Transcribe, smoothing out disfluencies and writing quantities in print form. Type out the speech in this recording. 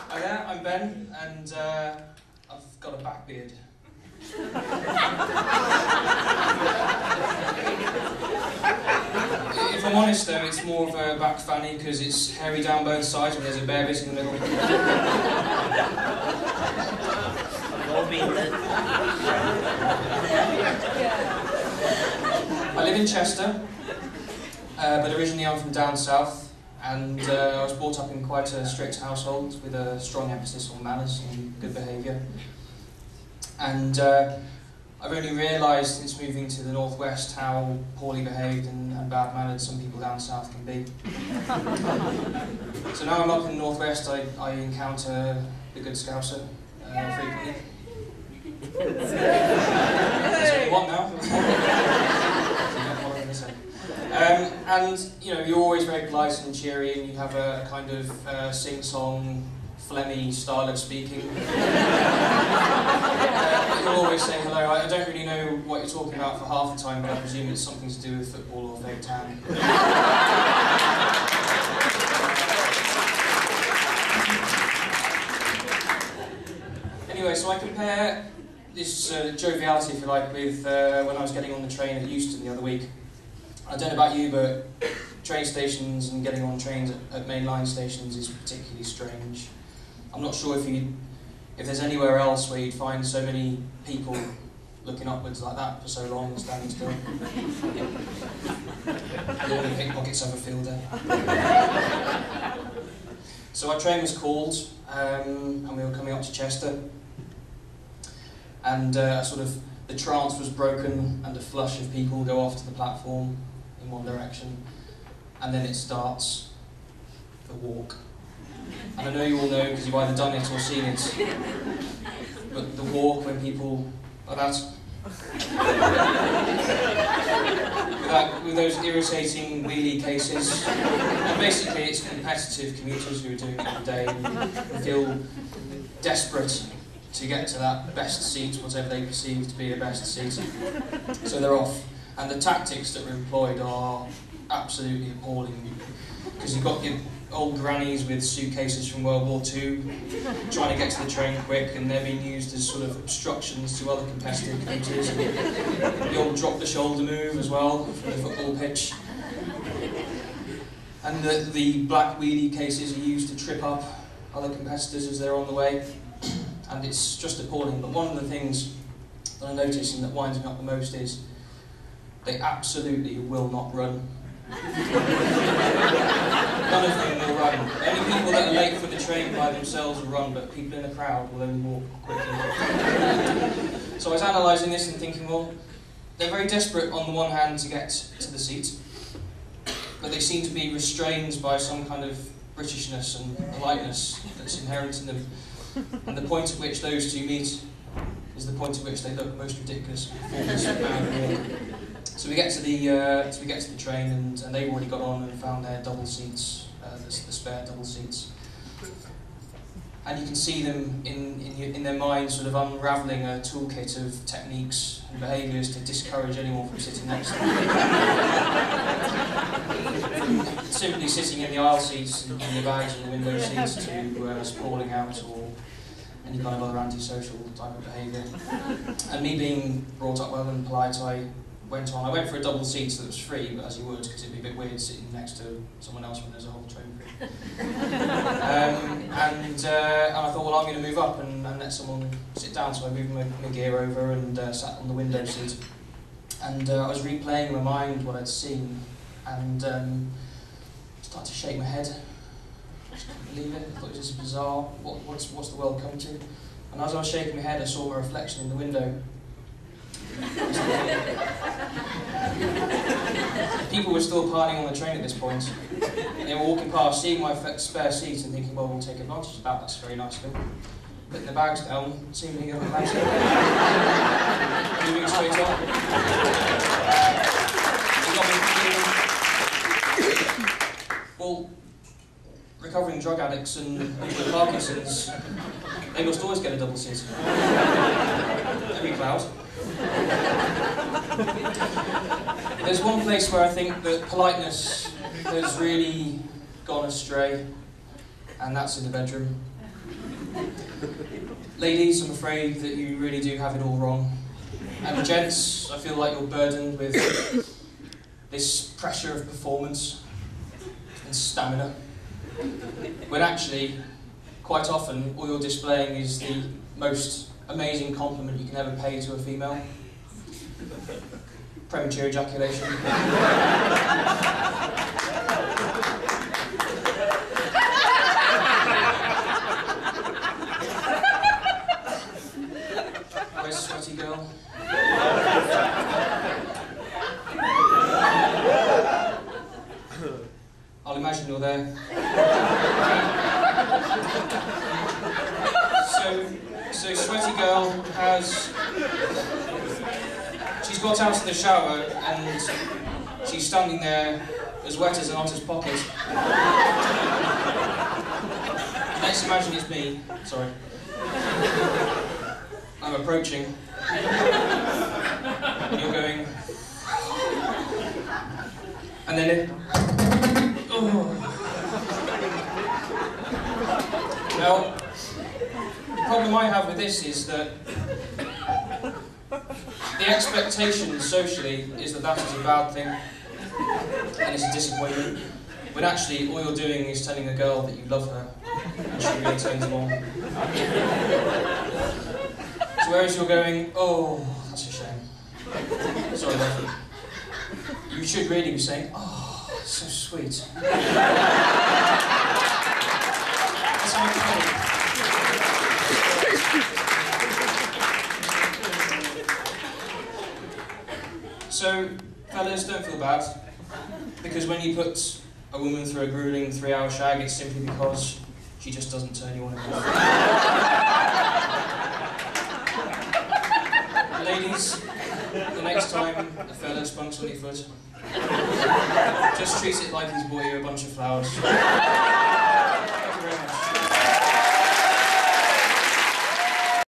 Hi there, I'm Ben, and I've got a back beard. If I'm honest though, it's more of a back fanny because it's hairy down both sides and there's a bare bit in the middle. I live in Chester, but originally I'm from down south. And I was brought up in quite a strict household with a strong emphasis on manners and good behaviour. And I've only realised since moving to the northwest how poorly behaved and bad-mannered some people down south can be. So now I'm up in the northwest, I encounter the good Scouser frequently. That's what you want now. And you know, you're always very polite and cheery, and you have a kind of sing-song, phlegmy style of speaking. You'll always say hello. I don't really know what you're talking about for half the time, but I presume it's something to do with football or fake tan. Anyway, so I compare this joviality, if you like, with when I was getting on the train at Euston the other week. I don't know about you, but train stations and getting on trains at mainline stations is particularly strange. I'm not sure if there's anywhere else where you'd find so many people looking upwards like that for so long and standing still. All the pickpockets ever feel there. So our train was called, and we were coming up to Chester, and sort of the trance was broken and a flush of people go off to the platform in one direction, and then it starts the walk. And I know you all know because you've either done it or seen it, but the walk when people like that, with those irritating wheelie cases, and basically it's competitive commuters who are doing it every day and feel desperate to get to that best seat, whatever they perceive to be a best seat. So they're off. And the tactics that were employed are absolutely appalling. Because you've got your old grannies with suitcases from World War II trying to get to the train quick, and they're being used as sort of obstructions to other competitive commuters. The old drop the shoulder move as well from the football pitch. And the black wheelie cases are used to trip up other competitors as they're on the way. And it's just appalling. But one of the things that I notice and that winds me up the most is they absolutely will not run. None of them will run. Only people that are late for the train by themselves will run, but people in the crowd will only walk quickly. So I was analysing this and thinking, well, they're very desperate on the one hand to get to the seat, but they seem to be restrained by some kind of Britishness and politeness that's inherent in them. And the point at which those two meet is the point at which they look most ridiculous. So we get to the train, and they've already got on and found their double seats, the spare double seats. And you can see them in their minds sort of unravelling a toolkit of techniques and behaviours to discourage anyone from sitting next to them. Simply sitting in the aisle seats and the bags and the window seats to sprawling out or any kind of other antisocial type of behaviour. And me being brought up well and polite, I went for a double seat so that was free, but as you would, because it'd be a bit weird sitting next to someone else when there's a whole train free. And I thought, well, I'm going to move up and let someone sit down, so I moved my gear over and sat on the window seat. And I was replaying in my mind what I'd seen, and started to shake my head. I just couldn't believe it. I thought it was just bizarre. What's the world come to? And as I was shaking my head, I saw my reflection in the window. People were still piling on the train at this point. They were walking past, seeing my spare seat and thinking, well, we'll take advantage of that, that's very nice of them. Putting the bags down, seemingly unromantic. Moving straight on. It got me thinking, well, recovering drug addicts and people with Parkinson's, they must always get a double seat. Every cloud. There's one place where I think that politeness has really gone astray, and that's in the bedroom. Ladies, I'm afraid that you really do have it all wrong. And gents, I feel like you're burdened with this pressure of performance and stamina, when actually, quite often, all you're displaying is the most amazing compliment you can ever pay to a female. Premature ejaculation. Where's the sweaty girl? I'll imagine you're there. So sweaty girl has... She's got out of the shower and she's standing there as wet as an otter's pocket. Let's imagine it's me. Sorry. I'm approaching. And you're going... And then it... Oh. Now, the problem I have with this is that the expectation socially is that that is a bad thing and it's a disappointment, when actually all you're doing is telling a girl that you love her and she really turns them on. So whereas you're going, oh, that's a shame. Sorry, love. You should really be saying, oh, so sweet. That's how I feel. So, fellas, don't feel bad, because when you put a woman through a grueling 3-hour shag, it's simply because she just doesn't turn you on enough. Ladies, the next time a fella spunks on your foot, just treat it like he's bought you a bunch of flowers.